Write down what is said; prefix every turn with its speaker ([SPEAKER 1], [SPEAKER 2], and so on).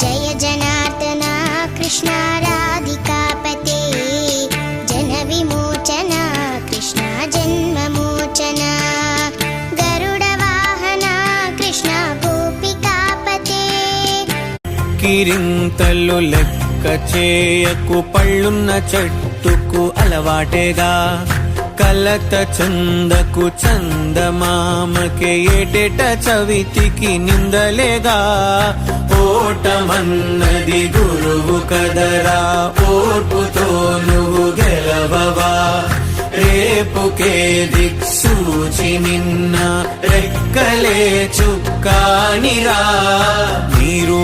[SPEAKER 1] జయ జనార్దన కృష్ణ రాధికాపతే జన విమోచన కృష్ణ జన్మమోచన గరుడ వాహన కృష్ణ గోపికాపతే
[SPEAKER 2] కిరింతలు లెక్క చేయకు పళ్ళున్న చెట్టుకు అలవాటేగా కలత చందకు చందమామకే ఏటేట చవితికి నిందలేగా ఓటమన్నది గురువు కదరా ఓర్పుతో నువ్వు గెలవవా రేపుకే దిక్సూచి నిన్న రెక్కలే చుక్కానిరా నీరు